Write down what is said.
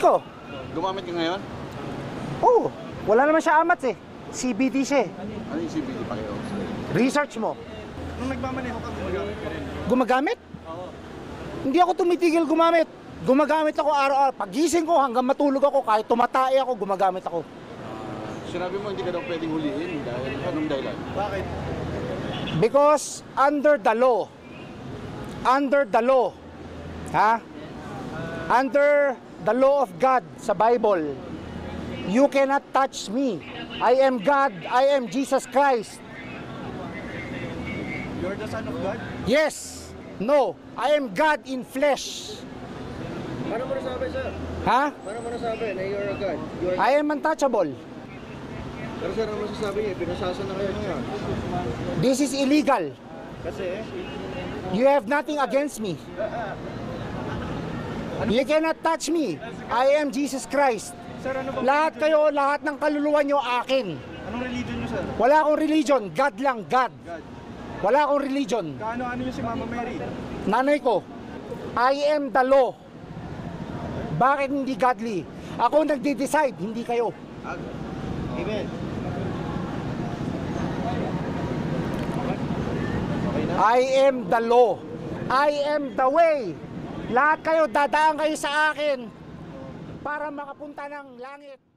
ko. Gumamit ka ngayon? Oo. Wala naman siya amats eh. CBD siya eh. Ano yung CBD pa kayo? Research mo. Nung nagmamaneho ka, gumagamit ka rin. Gumagamit? Oo. Hindi ako tumitigil gumamit. Gumagamit ako araw-araw. Pagising ko hanggang matulog ako, kahit tumatay ako, gumagamit ako. Sinabi mo hindi ka daw pwedeng huliin dahil anong dahilan? Bakit? Because under the law, ha? Under the law of God sa Bible, you cannot touch me. I am God, I am Jesus Christ. You're the son of God? Yes, no, I am God in flesh. Paano mo nasabi, sir? Ha? Paano mo nasabi na you're a God? I am untouchable. Pero sir, ano masasabi niya? Pinasasa na kayo ngayon. This is illegal. Kasi, You have nothing against me. You cannot touch me. I am Jesus Christ. sir, ano ba? Lahat kayo, lahat ng kaluluwa nyo akin. Anong religion niyo, sir? Wala akong religion. God lang, God. God. Wala akong religion. Kaano-ano niyo si Mama Mary? Nanay ko, I am the law. Bakit hindi godly? Ako nagde-decide, hindi kayo. Amen. I am the law. I am the way. Lahat kayo, dadaan kayo sa akin para makapunta ng langit.